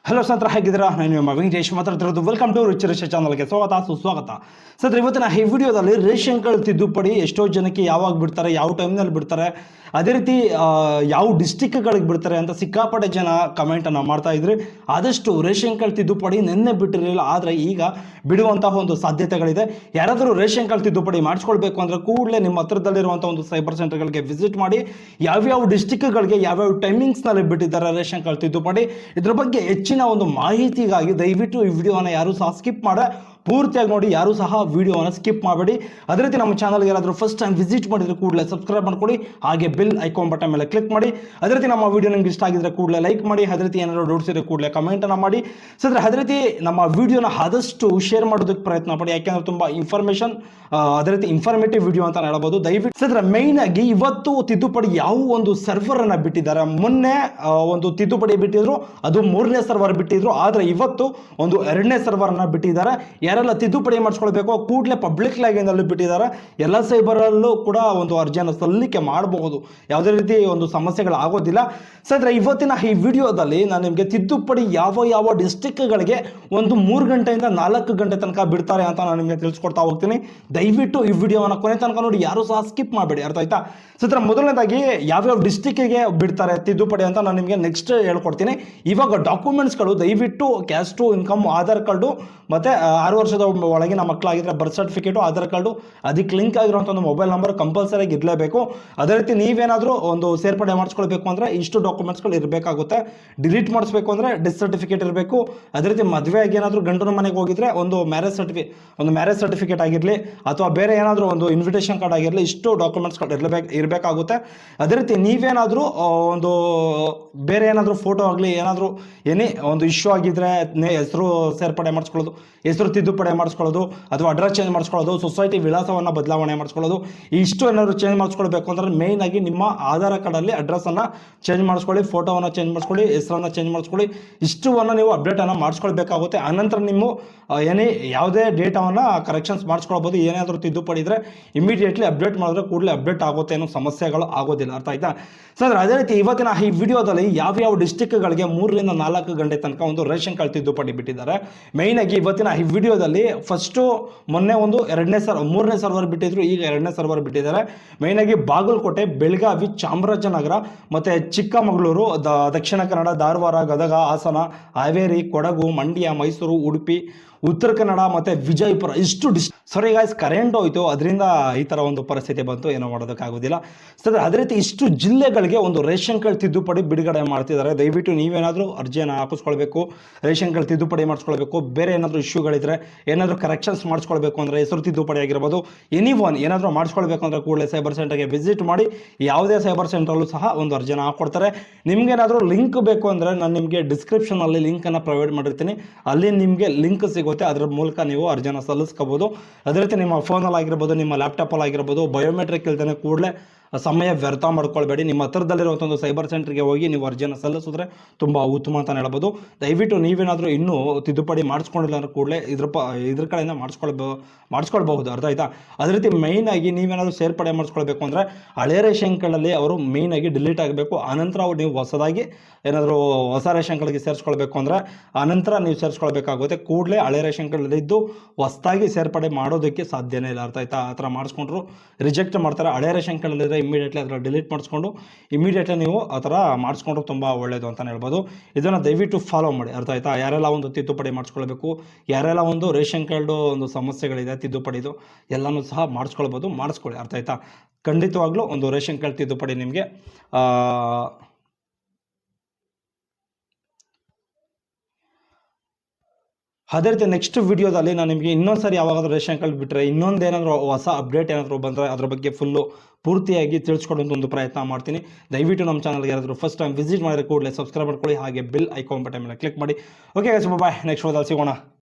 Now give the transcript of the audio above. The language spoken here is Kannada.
ಹಲೋ ಸ್ನೇಹಿತರೆ, ಹೇಗಿದ್ದೀರಾ? ನಾನು ನಿಮ್ಮ ವೆಂಕಟೇಶ್ ಮಾತಾಡ್ತಿರೋದು. ವೆಲ್ಕಮ್ ಟು ರಿಚ್ ರಿಚ್ ಚಾನಲ್ಗೆ ಸ್ವಾಗತ, ಸುಸ್ವಾಗತ. ಸ್ನೇಹಿತರೆ, ಇವತ್ತಿನ ಈ ವಿಡಿಯೋದಲ್ಲಿ ರೇಷನ್ ಕಾರ್ಡ್ ತಿದ್ದುಪಡಿ ಎಷ್ಟೋ ಜನಕ್ಕೆ ಯಾವಾಗ ಬಿಡ್ತಾರೆ, ಯಾವ ಟೈಮ್ನಲ್ಲಿ ಬಿಡ್ತಾರೆ, ಅದೇ ರೀತಿ ಯಾವ ಡಿಸ್ಟಿಕ್ಗಳಿಗೆ ಬಿಡ್ತಾರೆ ಅಂತ ಸಿಕ್ಕಾಪಟ್ಟೆ ಜನ ಕಮೆಂಟನ್ನು ಮಾಡ್ತಾ ಇದ್ರಿ. ಆದಷ್ಟು ರೇಷನ್ ಕಾರ್ಡ್ ತಿದ್ದುಪಡಿ ನಿನ್ನೆ ಬಿಟ್ಟಿರಲಿಲ್ಲ, ಆದರೆ ಈಗ ಬಿಡುವಂತಹ ಒಂದು ಸಾಧ್ಯತೆಗಳಿದೆ. ಯಾರಾದರೂ ರೇಷನ್ ಕಾರ್ಡ್ ತಿದ್ದುಪಡಿ ಮಾಡಿಸ್ಕೊಳ್ಬೇಕು ಅಂದರೆ ಕೂಡಲೇ ನಿಮ್ಮ ಹತ್ರದಲ್ಲಿರುವಂಥ ಒಂದು ಸೈಬರ್ ಸೆಂಟರ್ಗಳಿಗೆ ವಿಸಿಟ್ ಮಾಡಿ ಯಾವ್ಯಾವ ಡಿಸ್ಟಿಕ್ಗಳಿಗೆ ಯಾವ್ಯಾವ ಟೈಮಿಂಗ್ಸ್ನಲ್ಲಿ ಬಿಟ್ಟಿದ್ದಾರೆ ರೇಷನ್ ಕಾರ್ಡ್ ತಿದ್ದುಪಡಿ, ಇದ್ರ ಬಗ್ಗೆ ಹೆಚ್ಚಿನ ಒಂದು ಮಾಹಿತಿಗಾಗಿ ದಯವಿಟ್ಟು ಈ ವಿಡಿಯೋನ ಯಾರು ಸಹ ಸ್ಕಿಪ್ ಮಾಡ ಪೂರ್ತಿಯಾಗಿ ನೋಡಿ. ಯಾರು ಸಹ ವಿಡಿಯೋನ ಸ್ಕಿಪ್ ಮಾಡಬೇಡಿ. ಅದೇ ರೀತಿ ನಮ್ಮ ಚಾನಲ್ಗೆ ಯಾರಾದರೂ ಫಸ್ಟ್ ಟೈಮ್ ವಿಸಿಟ್ ಮಾಡಿದ್ರೆ ಕೂಡಲೇ ಸಬ್ಸ್ಕ್ರೈಬ್ ಮಾಡ್ಕೊಳ್ಳಿ, ಹಾಗೆ ಬೆಲ್ ಐಕಾನ್ ಬಟನ್ ಮೇಲೆ ಕ್ಲಿಕ್ ಮಾಡಿ. ಅದೇ ರೀತಿ ನಮ್ಮ ವಿಡಿಯೋ ನಿಮ್ಗೆ ಇಷ್ಟ ಆಗಿದ್ರೆ ಕೂಡಲೇ ಲೈಕ್ ಮಾಡಿ. ಅದೇ ರೀತಿ ಏನಾದರೂ ಡೌಟ್ಸ್ ಇದ್ರೆ ಕೂಡಲೇ ಕಮೆಂಟನ್ನು ಮಾಡಿ. ಸರ್, ಅದೇ ರೀತಿ ನಮ್ಮ ವಿಡಿಯೋನ ಆದಷ್ಟು ಶೇರ್ ಮಾಡೋದಕ್ಕೆ ಪ್ರಯತ್ನ ಪಡಿ, ಯಾಕೆಂದ್ರೆ ತುಂಬ ಇನ್ಫಾರ್ಮೇಷನ್, ಅದೇ ರೀತಿ ಇನ್ಫಾರ್ಮೇಟಿವ್ ವಿಡಿಯೋ ಅಂತ ಹೇಳ್ಬೋದು. ದಯವಿಟ್ಟು ಸರ್, ಮೈನ್ ಆಗಿ ಇವತ್ತು ತಿದ್ದುಪಡಿ ಯಾವ ಒಂದು ಸರ್ವರ್ ಅನ್ನ ಬಿಟ್ಟಿದ್ದಾರೆ. ಮೊನ್ನೆ ಒಂದು ತಿದ್ದುಪಡಿ ಬಿಟ್ಟಿದ್ರು, ಅದು 3ನೇ ಸರ್ವರ್ ಬಿಟ್ಟಿದ್ರು. ಆದ್ರೆ ಇವತ್ತು ಒಂದು 2ನೇ ಸರ್ವರ್ ಅನ್ನ ಬಿಟ್ಟಿದ್ದಾರೆ. ಯಾರೆಲ್ಲ ತಿದ್ದುಪಡಿ ಮಾಡಿಸ್ಕೊಳ್ಬೇಕು ಕೂಡಲೇ ಪಬ್ಲಿಕ್ ಲಾಗಿನಲ್ಲಿ ಬಿಟ್ಟಿದ್ದಾರೆ. ಎಲ್ಲ ಸೈಬರಲ್ಲೂ ಕೂಡ ಒಂದು ಅರ್ಜಿಯನ್ನು ಸಲ್ಲಿಕೆ ಮಾಡಬಹುದು, ಯಾವುದೇ ರೀತಿ ಒಂದು ಸಮಸ್ಯೆಗಳು ಆಗೋದಿಲ್ಲ. ಸರ್, ಇವತ್ತಿನ ಈ ವಿಡಿಯೋದಲ್ಲಿ ನಾನು ನಿಮಗೆ ತಿದ್ದುಪಡಿ ಯಾವ ಯಾವ ಡಿಸ್ಟಿಕ್ಗಳಿಗೆ ಒಂದು 3 ಗಂಟೆಯಿಂದ 4 ಗಂಟೆ ತನಕ ಬಿಡ್ತಾರೆ ಅಂತ ನಾನು ನಿಮಗೆ ತಿಳಿಸ್ಕೊಡ್ತಾ ಹೋಗ್ತೀನಿ. ದಯವಿಟ್ಟು ಈ ವಿಡಿಯೋವನ್ನು ಕೊನೆ ತನಕ ನೋಡಿ, ಯಾರು ಸಹ ಸ್ಕಿಪ್ ಮಾಡಬೇಡಿ, ಅರ್ಥ ಆಯ್ತಾ? ಸರ್, ಮೊದಲನೇದಾಗಿ ಯಾವ್ಯಾವ ಡಿಸ್ಟಿಕ್ಗೆ ಬಿಡ್ತಾರೆ ತಿದ್ದುಪಡಿ ಅಂತ ನಾನು ನಿಮಗೆ ನೆಕ್ಸ್ಟ್ ಹೇಳ್ಕೊಡ್ತೀನಿ. ಇವಾಗ ಡಾಕ್ಯುಮೆಂಟ್ಸ್ಗಳು ದಯವಿಟ್ಟು ಕ್ಯಾಸ್ಟು, ಇನ್ಕಮ್, ಆಧಾರ್ ಕಾರ್ಡು, ಮತ್ತೆ 6 ವರ್ಷದ ಒಳಗಿನ ಮಕ್ಕಳಾಗಿದ್ರೆ ಬರ್ತ್ ಸರ್ಟಿಫಿಕೇಟು, ಆಧಾರ್ ಕಾರ್ಡು, ಅದಕ್ಕೆ ಲಿಂಕ್ ಆಗಿರುವಂಥ ಒಂದು ಮೊಬೈಲ್ ನಂಬರ್ ಕಂಪಲ್ಸರಿ ಇರಲೇಬೇಕು. ಅದೇ ರೀತಿ ನೀವೇನಾದರೂ ಒಂದು ಸೇರ್ಪಡೆ ಮಾಡಿಸ್ಕೊಳ್ಬೇಕು ಅಂದರೆ ಇಷ್ಟು ಡಾಕ್ಯುಮೆಂಟ್ಸ್ಗಳು ಇರಬೇಕಾಗುತ್ತೆ. ಡಿಲೀಟ್ ಮಾಡಿಸ್ಬೇಕು ಅಂದರೆ ಡೆತ್ ಸರ್ಟಿಫಿಕೇಟ್ ಇರಬೇಕು. ಅದೇ ರೀತಿ ಮದುವೆ ಆಗಿ ಏನಾದರೂ ಗಂಡನ ಮನೆಗೆ ಹೋಗಿದ್ರೆ ಒಂದು ಮ್ಯಾರೇಜ್ ಸರ್ಟಿಫಿಕೇಟ್ ಆಗಿರಲಿ, ಅಥವಾ ಬೇರೆ ಏನಾದರೂ ಒಂದು ಇನ್ವಿಟೇಷನ್ ಕಾರ್ಡ್ ಆಗಿರಲಿ, ಇಷ್ಟು ಡಾಕ್ಯುಮೆಂಟ್ಸ್ಗಳು ಇರಬೇಕಾಗುತ್ತೆ. ಅದೇ ರೀತಿ ನೀವೇನಾದರೂ ಒಂದು ಬೇರೆ ಏನಾದರೂ ಫೋಟೋ ಆಗಲಿ, ಏನಾದರೂ ಒಂದು ಇಶ್ಯೂ ಆಗಿದ್ರೆ ಹೆಸರು ಸೇರ್ಪಡೆ ಮಾಡಿಸ್ಕೊಳ್ಳೋದು, ಹೆಸರು ತಿದ್ದುಪಡಿ ಮಾಡಿಸ್ಕೊಳ್ಳೋದು, ಅಥವಾ ಅಡ್ರೆಸ್ ಚೇಂಜ್ ಮಾಡಿಸ್ಕೊಳ್ಳೋದು, ಸೊಸೈಟಿ ವಿಳಾಸವನ್ನು ಬದಲಾವಣೆ ಮಾಡಿಸ್ಕೊಳ್ಳೋದು, ಇಷ್ಟು ಏನಾದರೂ ಚೇಂಜ್ ಮಾಡಿಸ್ಕೊಳ್ಬೇಕು ಅಂದರೆ ಮೇಯ್ನ್ ಆಗಿ ನಿಮ್ಮ ಆಧಾರ್ ಕಾರ್ಡಲ್ಲಿ ಅಡ್ರೆಸ್ಸನ್ನು ಚೇಂಜ್ ಮಾಡಿಸ್ಕೊಳ್ಳಿ, ಫೋಟೋವನ್ನು ಚೇಂಜ್ ಮಾಡಿಸ್ಕೊಳ್ಳಿ, ಹೆಸರನ್ನು ಚೇಂಜ್ ಮಾಡಿಸ್ಕೊಳ್ಳಿ. ಇಷ್ಟುವನ್ನು ನೀವು ಅಪ್ಡೇಟನ್ನು ಮಾಡಿಸ್ಕೊಳ್ಬೇಕಾಗುತ್ತೆ. ಆನಂತರ ನೀವು ಯಾವುದೇ ಡೇಟಾವನ್ನು ಕರೆಕ್ಷನ್ಸ್ ಮಾಡಿಸ್ಕೊಳ್ಬೋದು. ಏನಾದರೂ ತಿದ್ದುಪಡಿ ಇದ್ದರೆ ಇಮಿಡಿಯೇಟ್ಲಿ ಅಪ್ಡೇಟ್ ಮಾಡಿದ್ರೆ ಕೂಡಲೇ ಅಪ್ಡೇಟ್ ಆಗುತ್ತೆ, ಏನೋ ಸಮಸ್ಯೆಗಳು ಆಗೋದಿಲ್ಲ, ಅರ್ಥ ಆಯ್ತಾ? ಸರ್, ಅದೇ ರೀತಿ ಇವತ್ತಿನ ಈ ವಿಡಿಯೋದಲ್ಲಿ ಯಾವ್ಯಾವ ಡಿಸ್ಟಿಕ್ಗಳಿಗೆ 3 ರಿಂದ 4 ಗಂಟೆ ತನಕ ಒಂದು ರೇಷನ್ ಕಾರ್ಡ್ ತಿದ್ದುಪಡಿ ಬಿಟ್ಟಿದ್ದಾರೆ. ಮೇಯ್ನ್ ಆಗಿ ಇವತ್ತಿನ ಈ ವಿಡಿಯೋದಲ್ಲಿ ಫಸ್ಟು ಮೊನ್ನೆ ಒಂದು 3ನೇ ಸರ್ವರ್ ಬಿಟ್ಟಿದ್ರು, ಈಗ 2ನೇ ಸರ್ವರ್ ಬಿಟ್ಟಿದ್ದಾರೆ. ಮೇಯ್ನ್ ಆಗಿ ಬಾಗಲಕೋಟೆ, ಬೆಳಗಾವಿ, ಚಾಮರಾಜನಗರ, ಮತ್ತೆ ಚಿಕ್ಕಮಗಳೂರು, ದಕ್ಷಿಣ ಕನ್ನಡ, ಧಾರವಾಡ, ಗದಗ, ಹಾಸನ, ಹಾವೇರಿ, ಕೊಡಗು, ಮಂಡ್ಯ, ಮೈಸೂರು, ಉಡುಪಿ, ಉತ್ತರ ಕನ್ನಡ ಮತ್ತೆ ವಿಜಯಪುರ, ಇಷ್ಟು ಸಾರಿ ಗಾಯ್ಸ್, ಕರೆಂಟ್ ಹೋಯ್ತು, ಅದರಿಂದ ಈ ಥರ ಒಂದು ಪರಿಸ್ಥಿತಿ ಬಂತು, ಏನೋ ಮಾಡೋದಕ್ಕಾಗೋದಿಲ್ಲ. ಸರ್, ಅದೇ ರೀತಿ ಇಷ್ಟು ಜಿಲ್ಲೆಗಳಿಗೆ ಒಂದು ರೇಷನ್ ಕಾರ್ಡ್ ತಿದ್ದುಪಡಿ ಬಿಡುಗಡೆ ಮಾಡ್ತಿದ್ದಾರೆ. ದಯವಿಟ್ಟು ನೀವೇನಾದರೂ ಅರ್ಜಿಯನ್ನು ಹಾಕಿಸ್ಕೊಳ್ಬೇಕು, ರೇಷನ್ ಕಾರ್ಡ್ ತಿದ್ದುಪಡಿ ಮಾಡಿಸ್ಕೊಳ್ಬೇಕು, ಬೇರೆ ಏನಾದರೂ ಇಶ್ಯೂಗಳಿದ್ರೆ, ಏನಾದರೂ ಕರೆಕ್ಷನ್ಸ್ ಮಾಡಿಸ್ಕೊಳ್ಬೇಕು ಅಂದರೆ, ಹೆಸರು ತಿದ್ದುಪಡಿ ಆಗಿರ್ಬೋದು, ಏನಾದರೂ ಮಾಡಿಸ್ಕೊಳ್ಬೇಕು ಅಂದರೆ ಕೂಡಲೇ ಸೈಬರ್ ಸೆಂಟರ್ಗೆ ವಿಸಿಟ್ ಮಾಡಿ. ಯಾವುದೇ ಸೈಬರ್ ಸೆಂಟ್ರಲ್ಲೂ ಸಹ ಒಂದು ಅರ್ಜಿಯನ್ನು ಹಾಕ್ಕೊಡ್ತಾರೆ. ನಿಮಗೇನಾದರೂ ಲಿಂಕ್ ಬೇಕು ಅಂದರೆ ನಾನು ನಿಮಗೆ ಡಿಸ್ಕ್ರಿಪ್ಷನಲ್ಲಿ ಲಿಂಕನ್ನು ಪ್ರೊವೈಡ್ ಮಾಡಿರ್ತೀನಿ, ಅಲ್ಲಿ ನಿಮಗೆ ಲಿಂಕ್ ಸಿಗುತ್ತೆ. ಅದರ ಮೂಲಕ ನೀವು ಅರ್ಜಿಯನ್ನು ಸಲ್ಲಿಸ್ಕೋಬಹುದು. ಅದೇ ರೀತಿ ನಿಮ್ಮ ಫೋನಲ್ಲಿ ಆಗಿರ್ಬೋದು, ನಿಮ್ಮ ಲ್ಯಾಪ್ಟಾಪಲ್ಲಿ ಆಗಿರ್ಬೋದು, ಬಯೋಮೆಟ್ರಿಕ್ ಇಲ್ದೇ ಕೂಡಲೇ ಸಮಯ ವ್ಯರ್ಥ ಮಾಡ್ಕೊಳ್ಬೇಡಿ. ನಿಮ್ಮ ಹತ್ರದಲ್ಲಿರುವಂಥ ಒಂದು ಸೈಬರ್ ಸೆಂಟರ್ಗೆ ಹೋಗಿ ನೀವು ಅರ್ಜಿಯನ್ನು ಸಲ್ಲಿಸಿದ್ರೆ ತುಂಬ ಉತ್ತಮ ಅಂತ ಹೇಳ್ಬೋದು. ದಯವಿಟ್ಟು ನೀವೇನಾದರೂ ಇನ್ನೂ ತಿದ್ದುಪಡಿ ಮಾಡಿಸ್ಕೊಂಡಿಲ್ಲ ಅಂದ್ರೆ ಕೂಡಲೇ ಇದ್ರ ಕಡೆಯಿಂದ ಮಾಡಿಸ್ಕೊಳ್ಬಹುದು, ಅರ್ಥ ಆಯ್ತಾ? ಅದೇ ರೀತಿ ಮೈನ್ ಆಗಿ ನೀವೇನಾದರೂ ಸೇರ್ಪಡೆ ಮಾಡಿಸ್ಕೊಳ್ಬೇಕು ಅಂದರೆ ಹಳೆ ರೇಷನ್ ಕಾರ್ಡಲ್ಲಿ ಅವರು ಮೇಯ್ನ್ ಆಗಿ ಡಿಲೀಟ್ ಆಗಬೇಕು. ಆನಂತರ ನೀವು ಹೊಸದಾಗಿ ಏನಾದರೂ ಹೊಸ ರೇಷನ್ ಕಾರ್ಡ್ಗೆ ಸೇರಿಸ್ಕೊಳ್ಬೇಕು ಅಂದರೆ ಆನಂತರ ನೀವು ಸೇರಿಸ್ಕೊಳ್ಬೇಕಾಗುತ್ತೆ. ಕೂಡಲೇ ಹಳೆ ರೇಷನ್ ಕಾರ್ಡಲ್ಲಿದ್ದು ಹೊಸದಾಗಿ ಸೇರ್ಪಡೆ ಮಾಡೋದಕ್ಕೆ ಸಾಧ್ಯನೇ ಇಲ್ಲ, ಅರ್ಥ ಆಯ್ತಾ? ಆ ಥರ ಮಾಡಿಸ್ಕೊಂಡ್ರು ರಿಜೆಕ್ಟ್ ಮಾಡ್ತಾರೆ. ಹಳೆ ರೇಷನ್ ಕಾರ್ಡಲ್ಲಿದ್ದರೆ ಇಮಿಡಿಯೇಟ್ಲಿ ಅದರ ಡಿಲೀಟ್ ಮಾಡಿಸ್ಕೊಂಡು ಇಮಿಡಿಯೇಟ್ಲಿ ನೀವು ಆ ಥರ ಮಾಡಿಸ್ಕೊಂಡ್ರು ತುಂಬ ಒಳ್ಳೆಯದು ಅಂತಲೇ ಹೇಳ್ಬೋದು. ಇದನ್ನು ದಯವಿಟ್ಟು ಫಾಲೋ ಮಾಡಿ, ಅರ್ಥ ಆಯ್ತಾ? ಯಾರೆಲ್ಲ ಒಂದು ತಿದ್ದುಪಡಿ ಮಾಡಿಸ್ಕೊಳ್ಬೇಕು, ಯಾರೆಲ್ಲ ಒಂದು ರೇಷನ್ ಕಾರ್ಡು ಒಂದು ಸಮಸ್ಯೆಗಳಿದೆ ತಿದ್ದುಪಡಿದು, ಎಲ್ಲನೂ ಸಹ ಮಾಡಿಸ್ಕೊಳ್ಳಿ, ಅರ್ಥ ಆಯ್ತಾ? ಖಂಡಿತವಾಗ್ಲೂ ಒಂದು ರೇಷನ್ ಕಾರ್ಡ್ ತಿದ್ದುಪಡಿ ನಿಮಗೆ ಅದೇ ರೀತಿ ನೆಕ್ಸ್ಟ್ ವಿಡಿಯೋದಲ್ಲಿ ನಾನು ನಿಮಗೆ ಇನ್ನೊಂದ್ಸರಿ ಯಾವಾಗಾದ್ರೂ ರೇಷನ್ ಕಾರ್ಡ್ ಬಿಟ್ಟರೆ, ಇನ್ನೊಂದೇನಾದರೂ ಹೊಸ ಅಪ್ಡೇಟ್ ಏನಾದರೂ ಬಂದರೆ ಅದ್ರ ಬಗ್ಗೆ ಪೂರ್ತಿಯಾಗಿ ತಿಳಿಸ್ಕೊಡುವಂಥ ಒಂದು ಪ್ರಯತ್ನ ಮಾಡ್ತೀನಿ. ದಯವಿಟ್ಟು ನಮ್ಮ ಚಾನಲ್ಗೆ ಯಾರಾದರೂ ಫಸ್ಟ್ ಟೈಮ್ ವಿಸಿಟ್ ಮಾಡಿದ್ರೆ ಕೂಡಲೇ ಸಬ್ಸ್ಕ್ರೈಬ್ ಮಾಡ್ಕೊಳ್ಳಿ, ಹಾಗೆ ಬೆಲ್ ಐಕಾನ್ ಬಟನ್ ಮೇಲೆ ಕ್ಲಿಕ್ ಮಾಡಿ. ಓಕೆ ಗೈಸ್, ಬಾಯ್, ನೆಕ್ಸ್ಟ್ ವಿಡಿಯೋದಲ್ಲಿ ಸಿಗೋಣ.